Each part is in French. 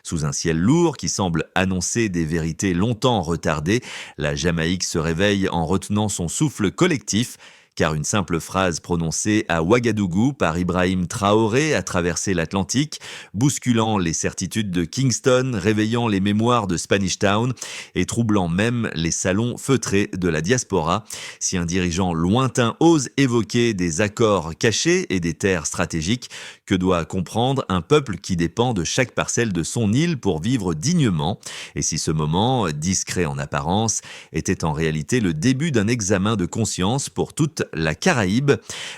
Sous un ciel lourd qui semble annoncer des vérités longtemps retardées, la Jamaïque se réveille en retenant son souffle collectif, car une simple phrase prononcée à Ouagadougou par Ibrahim Traoré a traversé l'Atlantique, bousculant les certitudes de Kingston, réveillant les mémoires de Spanish Town et troublant même les salons feutrés de la diaspora. Si un dirigeant lointain ose évoquer des accords cachés et des terres stratégiques, que doit comprendre un peuple qui dépend de chaque parcelle de son île pour vivre dignement? Et si ce moment, discret en apparence, était en réalité le début d'un examen de conscience pour toute la Caraïbe?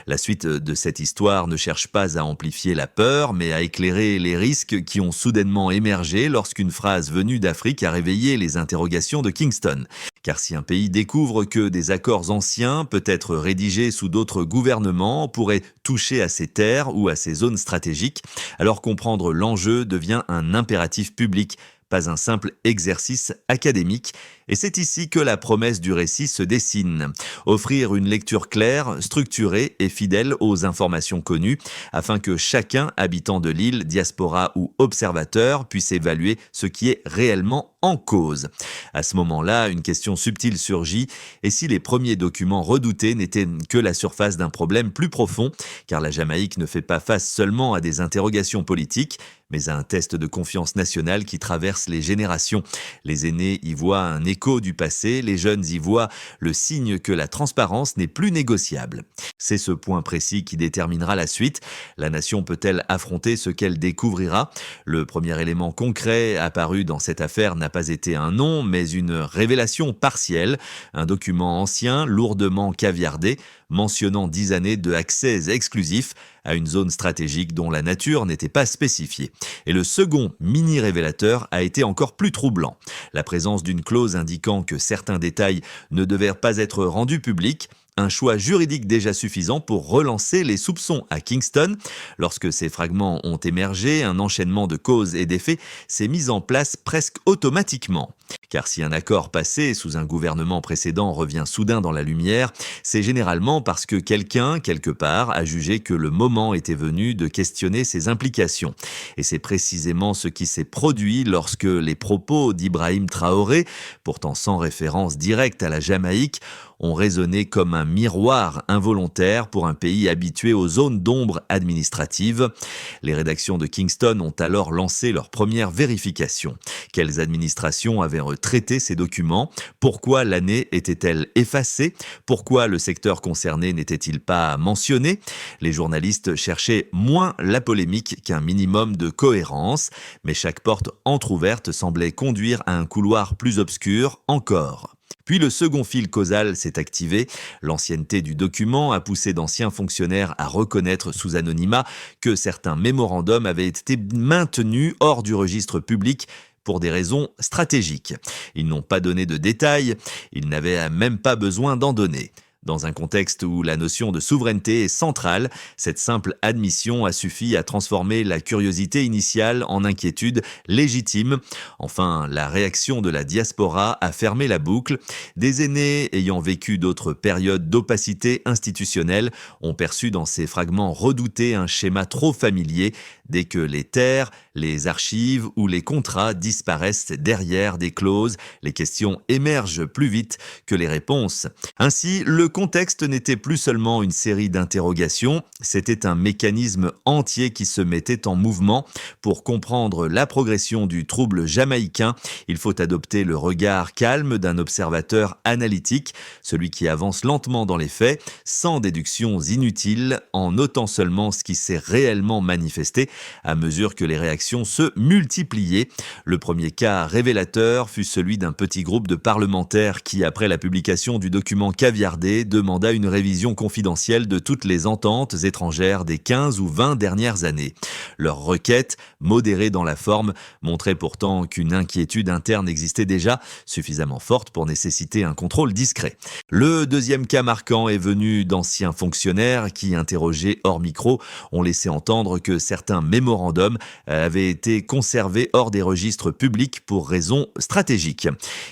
La suite de cette histoire ne cherche pas à amplifier la peur, mais à éclairer les risques qui ont soudainement émergé lorsqu'une phrase venue d'Afrique a réveillé les interrogations de Kingston. Car si un pays découvre que des accords anciens, peut-être rédigés sous d'autres gouvernements, pourraient toucher à ses terres ou à ses zones stratégiques, alors comprendre l'enjeu devient un impératif public, pas un simple exercice académique. Et c'est ici que la promesse du récit se dessine. Offrir une lecture claire, structurée et fidèle aux informations connues, afin que chacun, habitant de l'île, diaspora ou observateur, puisse évaluer ce qui est réellement en cause. À ce moment-là, une question subtile surgit, et si les premiers documents redoutés n'étaient que la surface d'un problème plus profond, car la Jamaïque ne fait pas face seulement à des interrogations politiques, mais à un test de confiance nationale qui traverse les générations. Les aînés y voient un écho du passé, les jeunes y voient le signe que la transparence n'est plus négociable. C'est ce point précis qui déterminera la suite. La nation peut-elle affronter ce qu'elle découvrira? Le premier élément concret apparu dans cette affaire n'a pas été un nom, mais une révélation partielle, un document ancien, lourdement caviardé, mentionnant 10 années de accès exclusif à une zone stratégique dont la nature n'était pas spécifiée. Et le second mini-révélateur a été encore plus troublant. La présence d'une clause indiquant que certains détails ne devaient pas être rendus publics, un choix juridique déjà suffisant pour relancer les soupçons à Kingston. Lorsque ces fragments ont émergé, un enchaînement de causes et d'effets s'est mis en place presque automatiquement. Car si un accord passé sous un gouvernement précédent revient soudain dans la lumière, c'est généralement parce que quelqu'un, quelque part, a jugé que le moment était venu de questionner ses implications. Et c'est précisément ce qui s'est produit lorsque les propos d'Ibrahim Traoré, pourtant sans référence directe à la Jamaïque, ont résonné comme un miroir involontaire pour un pays habitué aux zones d'ombre administratives. Les rédactions de Kingston ont alors lancé leur première vérification. Quelles administrations avaient traité ces documents? Pourquoi l'année était-elle effacée? Pourquoi le secteur concerné n'était-il pas mentionné? Les journalistes cherchaient moins la polémique qu'un minimum de cohérence, mais chaque porte entr'ouverte semblait conduire à un couloir plus obscur encore. Puis le second fil causal s'est activé. L'ancienneté du document a poussé d'anciens fonctionnaires à reconnaître sous anonymat que certains mémorandums avaient été maintenus hors du registre public pour des raisons stratégiques. Ils n'ont pas donné de détails, ils n'avaient même pas besoin d'en donner. Dans un contexte où la notion de souveraineté est centrale, cette simple admission a suffi à transformer la curiosité initiale en inquiétude légitime. Enfin, la réaction de la diaspora a fermé la boucle. Des aînés ayant vécu d'autres périodes d'opacité institutionnelle ont perçu dans ces fragments redoutés un schéma trop familier dès que les terres, les archives ou les contrats disparaissent derrière des clauses. Les questions émergent plus vite que les réponses. Ainsi, le contexte n'était plus seulement une série d'interrogations, c'était un mécanisme entier qui se mettait en mouvement. Pour comprendre la progression du trouble jamaïcain, il faut adopter le regard calme d'un observateur analytique, celui qui avance lentement dans les faits, sans déductions inutiles, en notant seulement ce qui s'est réellement manifesté à mesure que les réactions se multipliaient. Le premier cas révélateur fut celui d'un petit groupe de parlementaires qui, après la publication du document caviardé, demanda une révision confidentielle de toutes les ententes étrangères des 15 ou 20 dernières années. Leur requête, modérée dans la forme, montrait pourtant qu'une inquiétude interne existait déjà, suffisamment forte pour nécessiter un contrôle discret. Le deuxième cas marquant est venu d'anciens fonctionnaires qui, interrogés hors micro, ont laissé entendre que certains mémorandum avait été conservé hors des registres publics pour raisons stratégiques.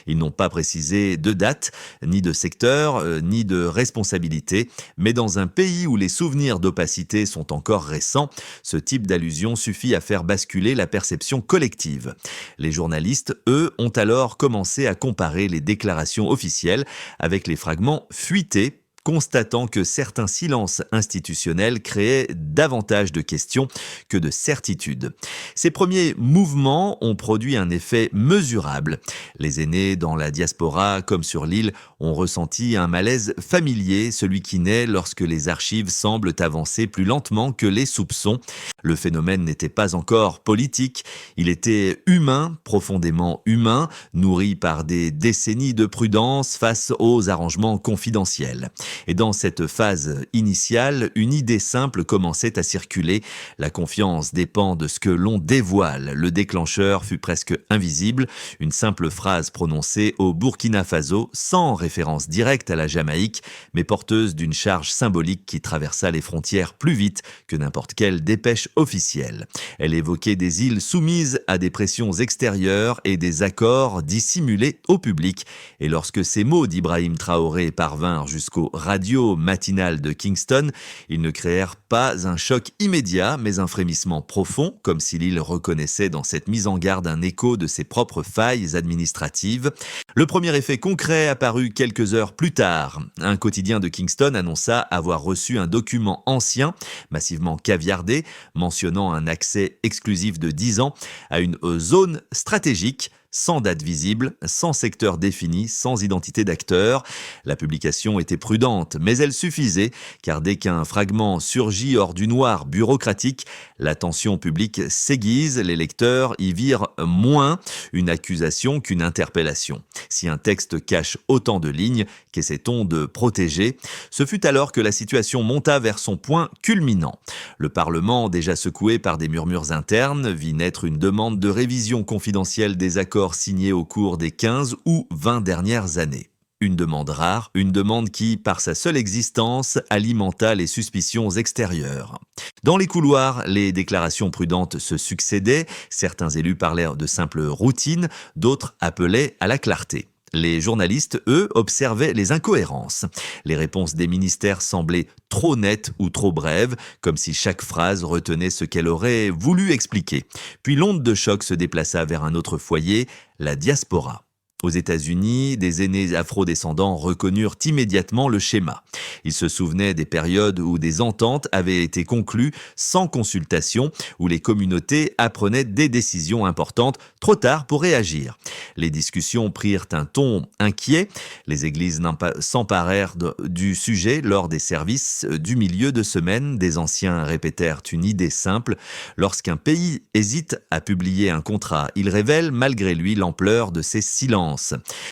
Ils n'ont pas précisé de date, ni de secteur, ni de responsabilité, mais dans un pays où les souvenirs d'opacité sont encore récents, ce type d'allusion suffit à faire basculer la perception collective. Les journalistes, eux, ont alors commencé à comparer les déclarations officielles avec les fragments fuités, constatant que certains silences institutionnels créaient davantage de questions que de certitudes. Ces premiers mouvements ont produit un effet mesurable. Les aînés dans la diaspora, comme sur l'île, ont ressenti un malaise familier, celui qui naît lorsque les archives semblent avancer plus lentement que les soupçons. Le phénomène n'était pas encore politique, il était humain, profondément humain, nourri par des décennies de prudence face aux arrangements confidentiels. Et dans cette phase initiale, une idée simple commençait à circuler. La confiance dépend de ce que l'on dévoile. Le déclencheur fut presque invisible. Une simple phrase prononcée au Burkina Faso, sans référence directe à la Jamaïque, mais porteuse d'une charge symbolique qui traversa les frontières plus vite que n'importe quelle dépêche officielle. Elle évoquait des îles soumises à des pressions extérieures et des accords dissimulés au public. Et lorsque ces mots d'Ibrahim Traoré parvinrent jusqu'aux radios matinales de Kingston, ils ne créèrent pas un choc immédiat, mais un frémissement profond, comme si l'île reconnaissait dans cette mise en garde un écho de ses propres failles administratives. Le premier effet concret apparut quelques heures plus tard. Un quotidien de Kingston annonça avoir reçu un document ancien, massivement caviardé, mentionnant un accès exclusif de 10 ans à une zone stratégique, sans date visible, sans secteur défini, sans identité d'acteur. La publication était prudente, mais elle suffisait, car dès qu'un fragment surgit hors du noir bureaucratique, l'attention publique s'aiguise, les lecteurs y virent moins une accusation qu'une interpellation. Si un texte cache autant de lignes, qu'essaie-t-on de protéger ? Ce fut alors que la situation monta vers son point culminant. Le Parlement, déjà secoué par des murmures internes, vit naître une demande de révision confidentielle des accords signés au cours des 15 ou 20 dernières années. Une demande rare, une demande qui, par sa seule existence, alimenta les suspicions extérieures. Dans les couloirs, les déclarations prudentes se succédaient, certains élus parlèrent de simple routine, d'autres appelaient à la clarté. Les journalistes, eux, observaient les incohérences. Les réponses des ministères semblaient trop nettes ou trop brèves, comme si chaque phrase retenait ce qu'elle aurait voulu expliquer. Puis l'onde de choc se déplaça vers un autre foyer, la diaspora. Aux États-Unis, des aînés afro-descendants reconnurent immédiatement le schéma. Ils se souvenaient des périodes où des ententes avaient été conclues sans consultation, où les communautés apprenaient des décisions importantes trop tard pour réagir. Les discussions prirent un ton inquiet. Les églises s'emparèrent du sujet lors des services du milieu de semaine. Des anciens répétèrent une idée simple. Lorsqu'un pays hésite à publier un contrat, il révèle malgré lui l'ampleur de ses silences.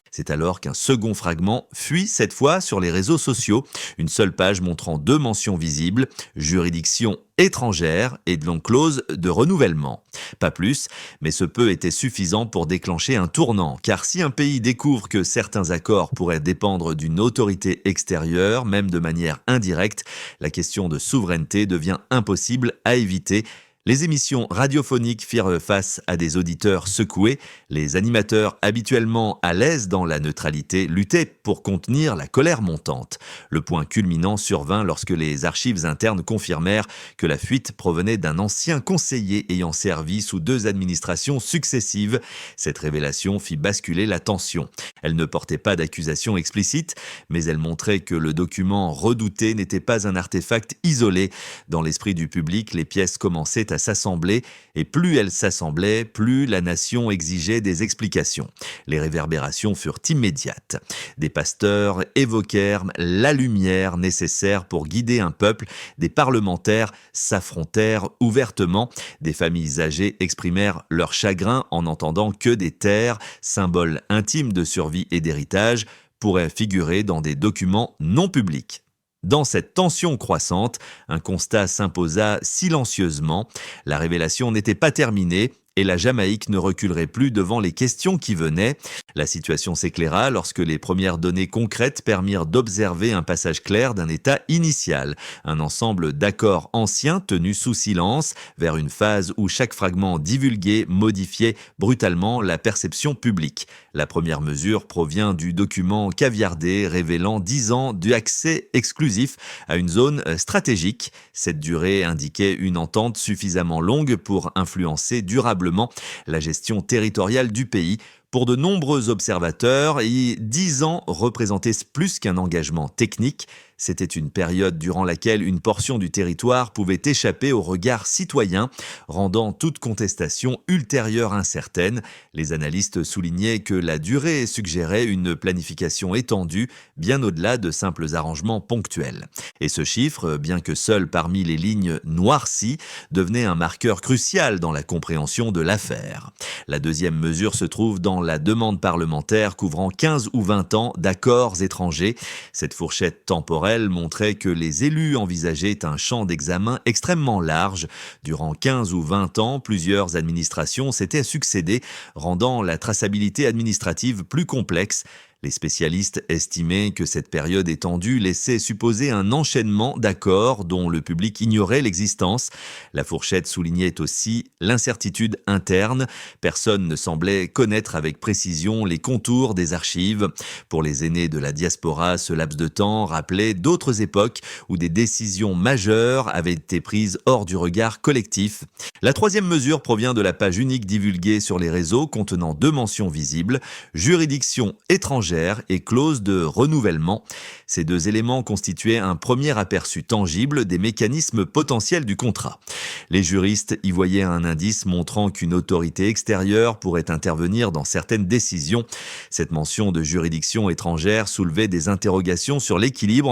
C'est alors qu'un second fragment fuit cette fois sur les réseaux sociaux, une seule page montrant 2 mentions visibles, juridiction étrangère et de longues clauses de renouvellement. Pas plus, mais ce peu était suffisant pour déclencher un tournant, car si un pays découvre que certains accords pourraient dépendre d'une autorité extérieure, même de manière indirecte, la question de souveraineté devient impossible à éviter. Les émissions radiophoniques firent face à des auditeurs secoués. Les animateurs, habituellement à l'aise dans la neutralité, luttaient pour contenir la colère montante. Le point culminant survint lorsque les archives internes confirmèrent que la fuite provenait d'un ancien conseiller ayant servi sous 2 administrations successives. Cette révélation fit basculer la tension. Elle ne portait pas d'accusation explicite, mais elle montrait que le document redouté n'était pas un artefact isolé. Dans l'esprit du public, les pièces commençaient à s'assembler, et plus elles s'assemblaient, plus la nation exigeait des explications. Les réverbérations furent immédiates. Des pasteurs évoquèrent la lumière nécessaire pour guider un peuple, des parlementaires s'affrontèrent ouvertement, des familles âgées exprimèrent leur chagrin en n'entendant que des terres, symboles intimes de survie et d'héritage, pourraient figurer dans des documents non publics. Dans cette tension croissante, un constat s'imposa silencieusement. La révélation n'était pas terminée et la Jamaïque ne reculerait plus devant les questions qui venaient. La situation s'éclaira lorsque les premières données concrètes permirent d'observer un passage clair d'un état initial, un ensemble d'accords anciens tenus sous silence, vers une phase où chaque fragment divulgué modifiait brutalement la perception publique. La première mesure provient du document caviardé révélant 10 ans d'accès exclusif à une zone stratégique. Cette durée indiquait une entente suffisamment longue pour influencer durablement la gestion territoriale du pays. Pour de nombreux observateurs, 10 ans représentaient plus qu'un engagement technique. C'était une période durant laquelle une portion du territoire pouvait échapper au regard citoyen, rendant toute contestation ultérieure incertaine. Les analystes soulignaient que la durée suggérait une planification étendue, bien au-delà de simples arrangements ponctuels. Et ce chiffre, bien que seul parmi les lignes noircies, devenait un marqueur crucial dans la compréhension de l'affaire. La deuxième mesure se trouve dans la demande parlementaire couvrant 15 ou 20 ans d'accords étrangers. Cette fourchette temporelle montrait que les élus envisageaient un champ d'examen extrêmement large. Durant 15 ou 20 ans, plusieurs administrations s'étaient succédé, rendant la traçabilité administrative plus complexe. Les spécialistes estimaient que cette période étendue laissait supposer un enchaînement d'accords dont le public ignorait l'existence. La fourchette soulignait aussi l'incertitude interne. Personne ne semblait connaître avec précision les contours des archives. Pour les aînés de la diaspora, ce laps de temps rappelait d'autres époques où des décisions majeures avaient été prises hors du regard collectif. La troisième mesure provient de la page unique divulguée sur les réseaux contenant 2 mentions visibles, juridiction étrangère et clause de renouvellement. Ces 2 éléments constituaient un premier aperçu tangible des mécanismes potentiels du contrat. Les juristes y voyaient un indice montrant qu'une autorité extérieure pourrait intervenir dans certaines décisions. Cette mention de juridiction étrangère soulevait des interrogations sur l'équilibre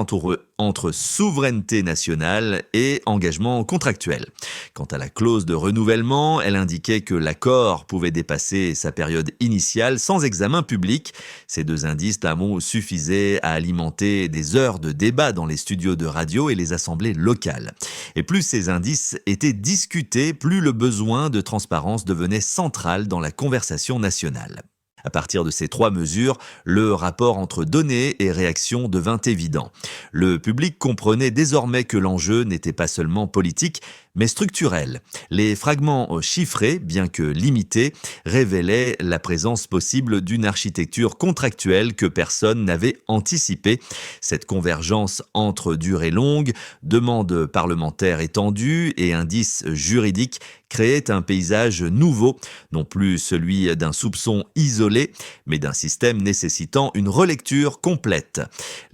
entre souveraineté nationale et engagement contractuel. Quant à la clause de renouvellement, elle indiquait que l'accord pouvait dépasser sa période initiale sans examen public. Ces 2 indices suffisaient à alimenter des heures de débat dans les studios de radio et les assemblées locales. Et plus ces indices étaient discutés, plus le besoin de transparence devenait central dans la conversation nationale. À partir de ces 3 mesures, le rapport entre données et réactions devint évident. Le public comprenait désormais que l'enjeu n'était pas seulement politique, mais structurel. Les fragments chiffrés, bien que limités, révélaient la présence possible d'une architecture contractuelle que personne n'avait anticipée. Cette convergence entre durée longue, demande parlementaire étendue et indices juridiques créait un paysage nouveau, non plus celui d'un soupçon isolé, mais d'un système nécessitant une relecture complète.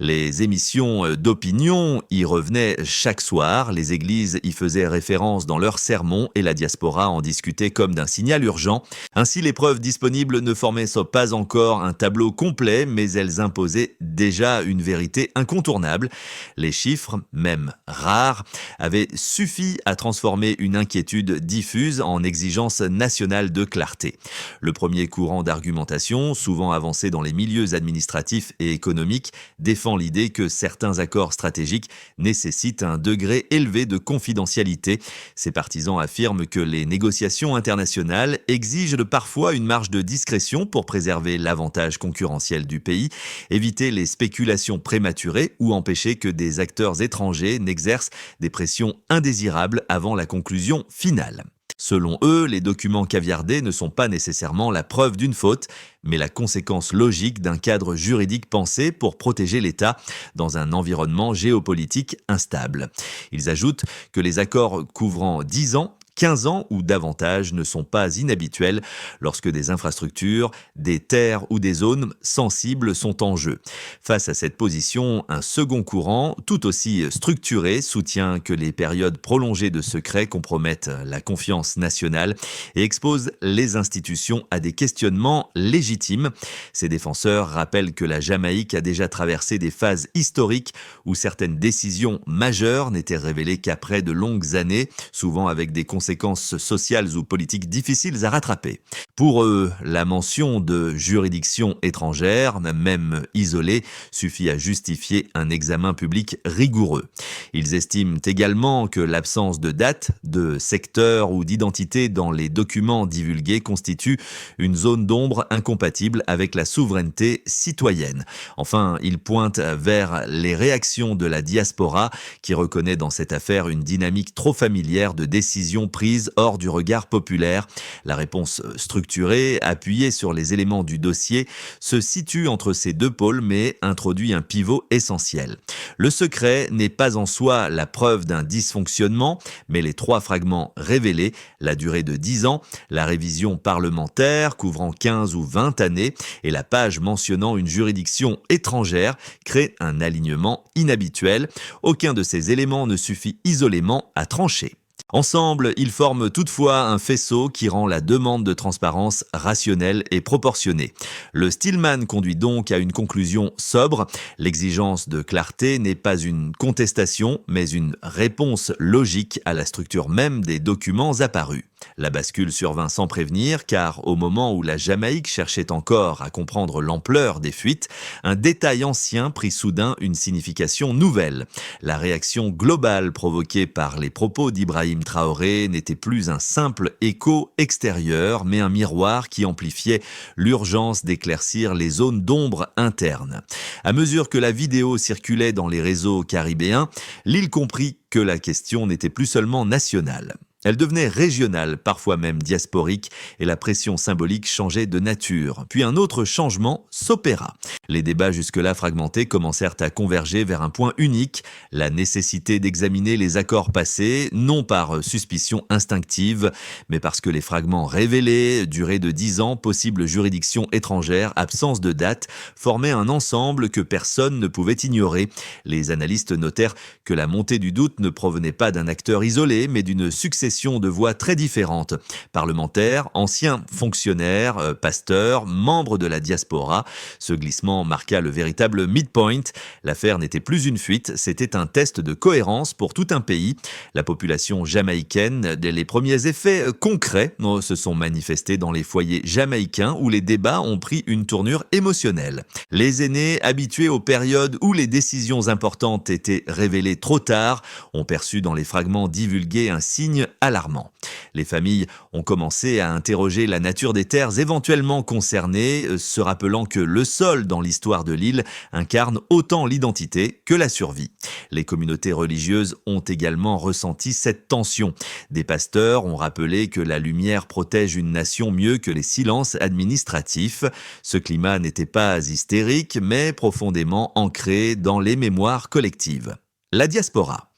Les émissions d'opinion y revenaient chaque soir, les églises y faisaient référence dans leurs sermons et la diaspora en discutait comme d'un signal urgent. Ainsi, les preuves disponibles ne formaient pas encore un tableau complet, mais elles imposaient déjà une vérité incontournable. Les chiffres, même rares, avaient suffi à transformer une inquiétude diffuse en exigence nationale de clarté. Le premier courant d'argumentation, souvent avancé dans les milieux administratifs et économiques, défend l'idée que certains accords stratégiques nécessitent un degré élevé de confidentialité. Ses partisans affirment que les négociations internationales exigent parfois une marge de discrétion pour préserver l'avantage concurrentiel du pays, éviter les spéculations prématurées ou empêcher que des acteurs étrangers n'exercent des pressions indésirables avant la conclusion finale. Selon eux, les documents caviardés ne sont pas nécessairement la preuve d'une faute, mais la conséquence logique d'un cadre juridique pensé pour protéger l'État dans un environnement géopolitique instable. Ils ajoutent que les accords couvrant 10 ans, 15 ans ou davantage ne sont pas inhabituels lorsque des infrastructures, des terres ou des zones sensibles sont en jeu. Face à cette position, un second courant, tout aussi structuré, soutient que les périodes prolongées de secret compromettent la confiance nationale et exposent les institutions à des questionnements légitimes. Ces défenseurs rappellent que la Jamaïque a déjà traversé des phases historiques où certaines décisions majeures n'étaient révélées qu'après de longues années, souvent avec des conséquences conséquences sociales ou politiques difficiles à rattraper. Pour eux, la mention de juridiction étrangère, même isolée, suffit à justifier un examen public rigoureux. Ils estiment également que l'absence de date, de secteur ou d'identité dans les documents divulgués constitue une zone d'ombre incompatible avec la souveraineté citoyenne. Enfin, ils pointent vers les réactions de la diaspora qui reconnaît dans cette affaire une dynamique trop familière de décisions prises hors du regard populaire. La réponse structurée, appuyée sur les éléments du dossier, se situe entre ces deux pôles mais introduit un pivot essentiel. Le secret n'est pas en soi la preuve d'un dysfonctionnement, mais les 3 fragments révélés, la durée de 10 ans, la révision parlementaire couvrant 15 ou 20 années et la page mentionnant une juridiction étrangère créent un alignement inhabituel. Aucun de ces éléments ne suffit isolément à trancher. Ensemble, ils forment toutefois un faisceau qui rend la demande de transparence rationnelle et proportionnée. Le Stillman conduit donc à une conclusion sobre. L'exigence de clarté n'est pas une contestation, mais une réponse logique à la structure même des documents apparus. La bascule survint sans prévenir, car au moment où la Jamaïque cherchait encore à comprendre l'ampleur des fuites, un détail ancien prit soudain une signification nouvelle. La réaction globale provoquée par les propos d'Ibrahim Traoré n'était plus un simple écho extérieur, mais un miroir qui amplifiait l'urgence d'éclaircir les zones d'ombre internes. À mesure que la vidéo circulait dans les réseaux caribéens, l'île comprit que la question n'était plus seulement nationale. Elle devenait régionale, parfois même diasporique, et la pression symbolique changeait de nature. Puis un autre changement s'opéra. Les débats jusque-là fragmentés commencèrent à converger vers un point unique, la nécessité d'examiner les accords passés, non par suspicion instinctive, mais parce que les fragments révélés, durée de 10 ans, possible juridiction étrangère, absence de date, formaient un ensemble que personne ne pouvait ignorer. Les analystes notèrent que la montée du doute ne provenait pas d'un acteur isolé, mais d'une succession de voix très différentes. Parlementaires, anciens fonctionnaires, pasteurs, membres de la diaspora. Ce glissement marqua le véritable midpoint. L'affaire n'était plus une fuite, c'était un test de cohérence pour tout un pays. La population jamaïcaine, les premiers effets concrets se sont manifestés dans les foyers jamaïcains où les débats ont pris une tournure émotionnelle. Les aînés, habitués aux périodes où les décisions importantes étaient révélées trop tard, ont perçu dans les fragments divulgués un signe alarmant. Les familles ont commencé à interroger la nature des terres éventuellement concernées, se rappelant que le sol dans l'histoire de l'île incarne autant l'identité que la survie. Les communautés religieuses ont également ressenti cette tension. Des pasteurs ont rappelé que la lumière protège une nation mieux que les silences administratifs. Ce climat n'était pas hystérique, mais profondément ancré dans les mémoires collectives. La diaspora.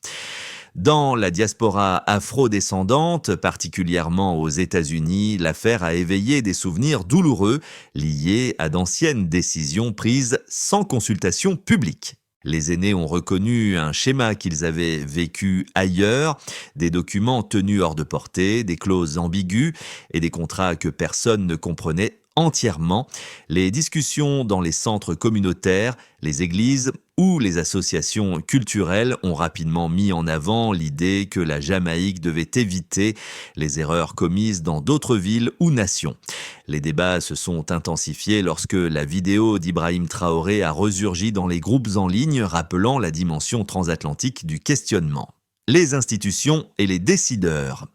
Dans la diaspora afro-descendante, particulièrement aux États-Unis, l'affaire a éveillé des souvenirs douloureux liés à d'anciennes décisions prises sans consultation publique. Les aînés ont reconnu un schéma qu'ils avaient vécu ailleurs, des documents tenus hors de portée, des clauses ambiguës et des contrats que personne ne comprenait entièrement. Les discussions dans les centres communautaires, les églises ou les associations culturelles ont rapidement mis en avant l'idée que la Jamaïque devait éviter les erreurs commises dans d'autres villes ou nations. Les débats se sont intensifiés lorsque la vidéo d'Ibrahim Traoré a resurgi dans les groupes en ligne, rappelant la dimension transatlantique du questionnement. Les institutions et les décideurs.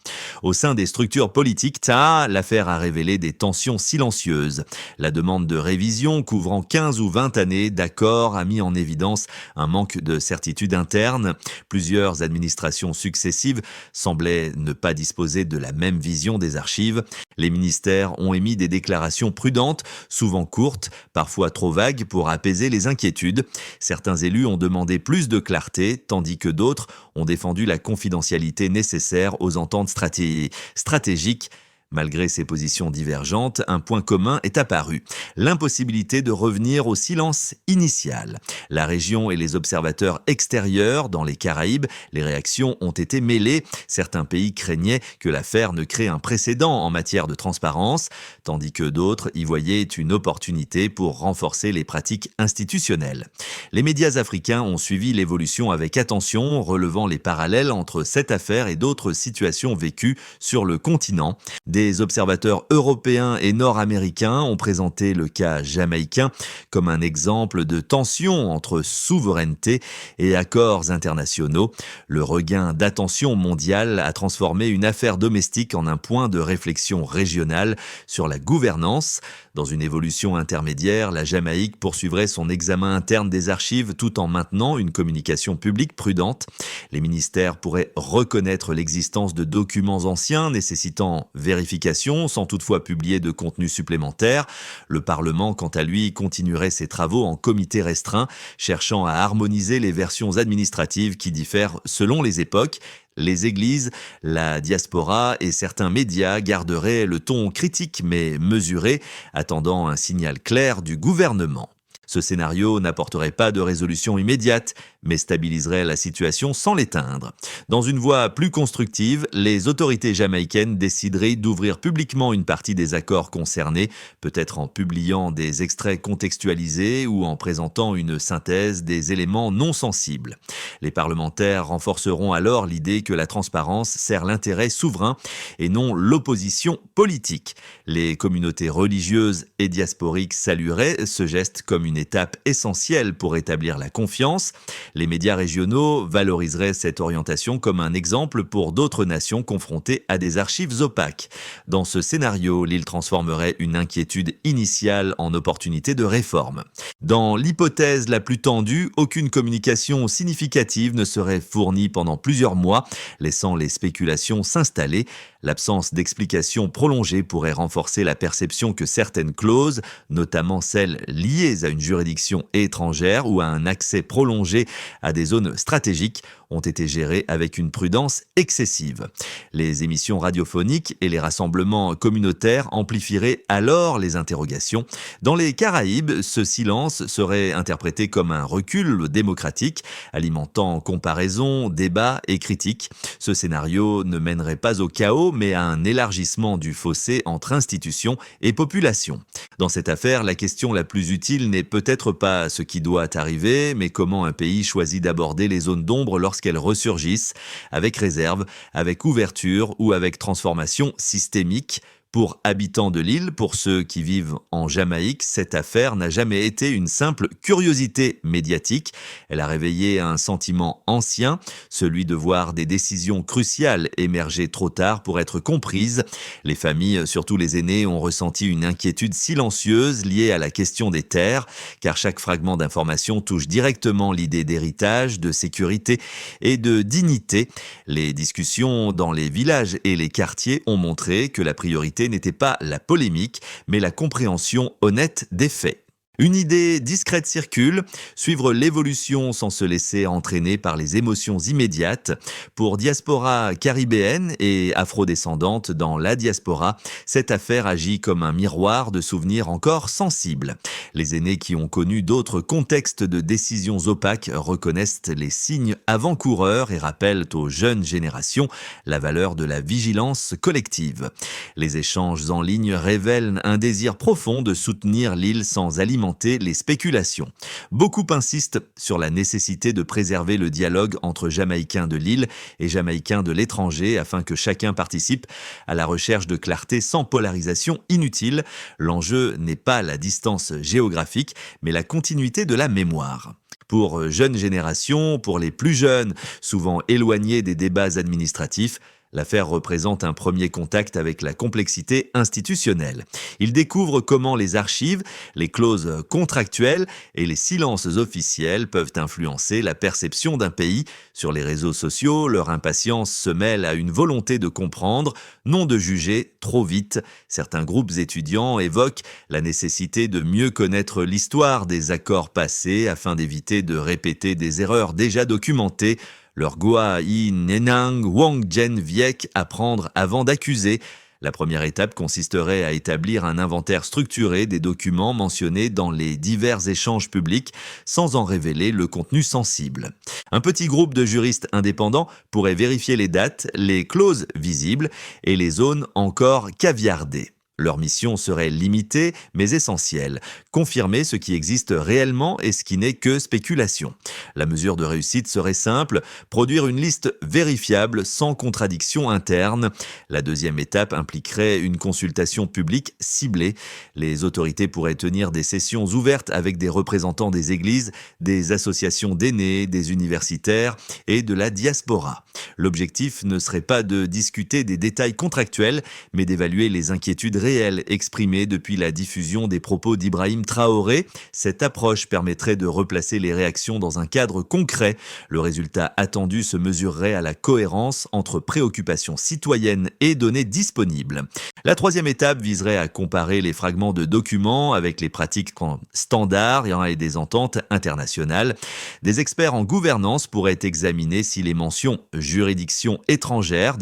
Au sein des structures politiques, l'affaire a révélé des tensions silencieuses. La demande de révision couvrant 15 ou 20 années d'accord a mis en évidence un manque de certitude interne. Plusieurs administrations successives semblaient ne pas disposer de la même vision des archives. Les ministères ont émis des déclarations prudentes, souvent courtes, parfois trop vagues pour apaiser les inquiétudes. Certains élus ont demandé plus de clarté, tandis que d'autres ont défendu la confidentialité nécessaire aux ententes stratégiques, Malgré ces positions divergentes, un point commun est apparu, l'impossibilité de revenir au silence initial. La région et les observateurs extérieurs dans les Caraïbes, les réactions ont été mêlées. Certains pays craignaient que l'affaire ne crée un précédent en matière de transparence, tandis que d'autres y voyaient une opportunité pour renforcer les pratiques institutionnelles. Les médias africains ont suivi l'évolution avec attention, relevant les parallèles entre cette affaire et d'autres situations vécues sur le continent. Des observateurs européens et nord-américains ont présenté le cas jamaïcain comme un exemple de tension entre souveraineté et accords internationaux. Le regain d'attention mondiale a transformé une affaire domestique en un point de réflexion régionale sur la gouvernance. Dans une évolution intermédiaire, la Jamaïque poursuivrait son examen interne des archives tout en maintenant une communication publique prudente. Les ministères pourraient reconnaître l'existence de documents anciens nécessitant vérification sans toutefois publier de contenu supplémentaire. Le Parlement, quant à lui, continuerait ses travaux en comité restreint, cherchant à harmoniser les versions administratives qui diffèrent selon les époques. Les églises, la diaspora et certains médias garderaient le ton critique mais mesuré, attendant un signal clair du gouvernement. Ce scénario n'apporterait pas de résolution immédiate, mais stabiliserait la situation sans l'éteindre. Dans une voie plus constructive, les autorités jamaïcaines décideraient d'ouvrir publiquement une partie des accords concernés, peut-être en publiant des extraits contextualisés ou en présentant une synthèse des éléments non sensibles. Les parlementaires renforceront alors l'idée que la transparence sert l'intérêt souverain et non l'opposition politique. Les communautés religieuses et diasporiques salueraient ce geste comme une étape essentielle pour établir la confiance. Les médias régionaux valoriseraient cette orientation comme un exemple pour d'autres nations confrontées à des archives opaques. Dans ce scénario, l'île transformerait une inquiétude initiale en opportunité de réforme. Dans l'hypothèse la plus tendue, aucune communication significative ne serait fournie pendant plusieurs mois, laissant les spéculations s'installer. L'absence d'explications prolongées pourrait renforcer la perception que certaines clauses, notamment celles liées à une juridiction étrangère ou à un accès prolongé à des zones stratégiques, ont été gérées avec une prudence excessive. Les émissions radiophoniques et les rassemblements communautaires amplifieraient alors les interrogations. Dans les Caraïbes, ce silence serait interprété comme un recul démocratique, alimentant comparaisons, débats et critiques. Ce scénario ne mènerait pas au chaos, mais à un élargissement du fossé entre institutions et population. Dans cette affaire, la question la plus utile n'est peut-être pas ce qui doit arriver, mais comment un pays choisit d'aborder les zones d'ombre lorsqu'elles ressurgissent, avec réserve, avec ouverture ou avec transformation systémique. Pour habitants de l'île, pour ceux qui vivent en Jamaïque, cette affaire n'a jamais été une simple curiosité médiatique. Elle a réveillé un sentiment ancien, celui de voir des décisions cruciales émerger trop tard pour être comprises. Les familles, surtout les aînés, ont ressenti une inquiétude silencieuse liée à la question des terres, car chaque fragment d'information touche directement l'idée d'héritage, de sécurité et de dignité. Les discussions dans les villages et les quartiers ont montré que la priorité n'était pas la polémique, mais la compréhension honnête des faits. Une idée discrète circule, suivre l'évolution sans se laisser entraîner par les émotions immédiates. Pour diaspora caribéenne et afrodescendante dans la diaspora, cette affaire agit comme un miroir de souvenirs encore sensibles. Les aînés qui ont connu d'autres contextes de décisions opaques reconnaissent les signes avant-coureurs et rappellent aux jeunes générations la valeur de la vigilance collective. Les échanges en ligne révèlent un désir profond de soutenir l'île sans alimenter les spéculations. Beaucoup insistent sur la nécessité de préserver le dialogue entre Jamaïcains de l'île et Jamaïcains de l'étranger afin que chacun participe à la recherche de clarté sans polarisation inutile. L'enjeu n'est pas la distance géographique, mais la continuité de la mémoire. Pour jeunes générations, pour les plus jeunes, souvent éloignés des débats administratifs, l'affaire représente un premier contact avec la complexité institutionnelle. Il découvre comment les archives, les clauses contractuelles et les silences officiels peuvent influencer la perception d'un pays. Sur les réseaux sociaux, leur impatience se mêle à une volonté de comprendre, non de juger trop vite. Certains groupes étudiants évoquent la nécessité de mieux connaître l'histoire des accords passés afin d'éviter de répéter des erreurs déjà documentées. Leur Goa I Nenang Wang Jen Viek apprendre avant d'accuser. La première étape consisterait à établir un inventaire structuré des documents mentionnés dans les divers échanges publics sans en révéler le contenu sensible. Un petit groupe de juristes indépendants pourrait vérifier les dates, les clauses visibles et les zones encore caviardées. Leur mission serait limitée mais essentielle, confirmer ce qui existe réellement et ce qui n'est que spéculation. La mesure de réussite serait simple, produire une liste vérifiable sans contradiction interne. La deuxième étape impliquerait une consultation publique ciblée. Les autorités pourraient tenir des sessions ouvertes avec des représentants des églises, des associations d'aînés, des universitaires et de la diaspora. L'objectif ne serait pas de discuter des détails contractuels, mais d'évaluer les inquiétudes réelles exprimées depuis la diffusion des propos d'Ibrahim Traoré. Cette approche permettrait de replacer les réactions dans un cadre concret. Le résultat attendu se mesurerait à la cohérence entre préoccupations citoyennes et données disponibles. La troisième étape viserait à comparer les fragments de documents avec les pratiques standards et des ententes internationales. Des experts en gouvernance pourraient examiner si les mentions juridiction étrangère,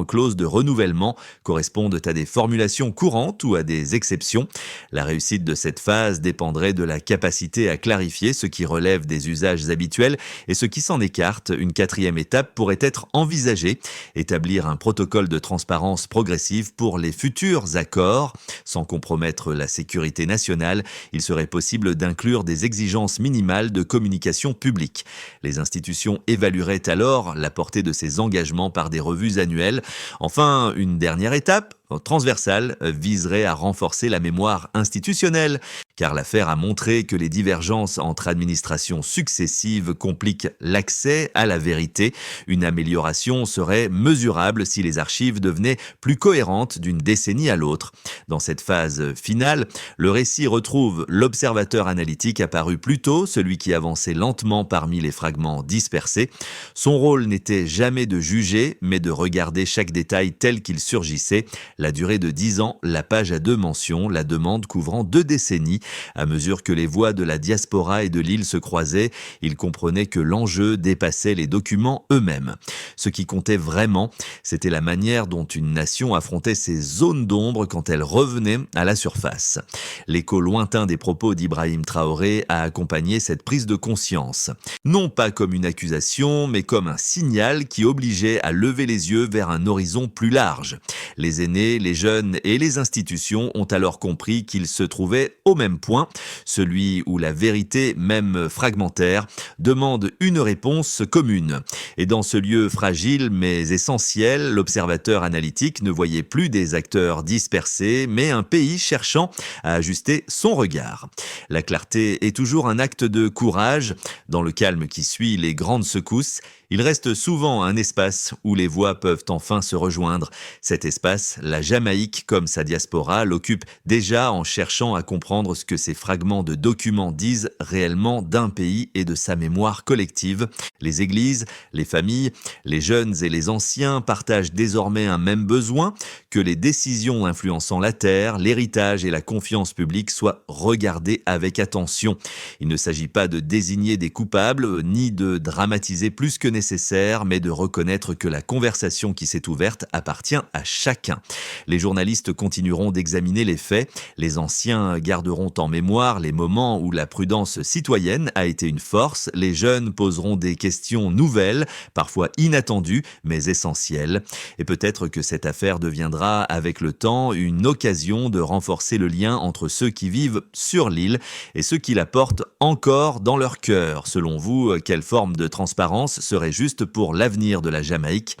clause de renouvellement, correspondent à des formulations courantes ou à des exceptions. La réussite de cette phase dépendrait de la capacité à clarifier ce qui relève des usages habituels et ce qui s'en écarte. Une quatrième étape pourrait être envisagée, établir un protocole de transparence progressive pour les futurs accords. Sans compromettre la sécurité nationale, il serait possible d'inclure des exigences minimales de communication publique. Les institutions évalueraient alors la portée de ces engagements par des revues annuelles. Enfin, une dernière étape transversale viserait à renforcer la mémoire institutionnelle, car l'affaire a montré que les divergences entre administrations successives compliquent l'accès à la vérité. Une amélioration serait mesurable si les archives devenaient plus cohérentes d'une décennie à l'autre. Dans cette phase finale, le récit retrouve l'observateur analytique apparu plus tôt, celui qui avançait lentement parmi les fragments dispersés. Son rôle n'était jamais de juger, mais de regarder chaque détail tel qu'il surgissait. La durée de 10 ans, la page à 2 mentions, la demande couvrant 2 décennies. À mesure que les voix de la diaspora et de l'île se croisaient, il comprenait que l'enjeu dépassait les documents eux-mêmes. Ce qui comptait vraiment, c'était la manière dont une nation affrontait ses zones d'ombre quand elle revenait à la surface. L'écho lointain des propos d'Ibrahim Traoré a accompagné cette prise de conscience. Non pas comme une accusation, mais comme un signal qui obligeait à lever les yeux vers un horizon plus large. Les aînés, les jeunes et les institutions ont alors compris qu'ils se trouvaient au même point, celui où la vérité, même fragmentaire, demande une réponse commune. Et dans ce lieu fragile mais essentiel, l'observateur analytique ne voyait plus des acteurs dispersés, mais un pays cherchant à ajuster son regard. La clarté est toujours un acte de courage. Dans le calme qui suit les grandes secousses, il reste souvent un espace où les voix peuvent enfin se rejoindre. Cet espace, la Jamaïque, comme sa diaspora, l'occupe déjà en cherchant à comprendre ce que ces fragments de documents disent réellement d'un pays et de sa mémoire collective. Les églises, les familles, les jeunes et les anciens partagent désormais un même besoin, que les décisions influençant la terre, l'héritage et la confiance publique soient regardées avec attention. Il ne s'agit pas de désigner des coupables, ni de dramatiser plus que nécessaire, mais de reconnaître que la conversation qui s'est ouverte appartient à chacun. Les journalistes continueront d'examiner les faits, les anciens garderont en mémoire les moments où la prudence citoyenne a été une force, les jeunes poseront des questions nouvelles, parfois inattendues, mais essentielles. Et peut-être que cette affaire deviendra, avec le temps, une occasion de renforcer le lien entre ceux qui vivent sur l'île et ceux qui la portent encore dans leur cœur. Selon vous, quelle forme de transparence serait juste pour l'avenir de la Jamaïque ?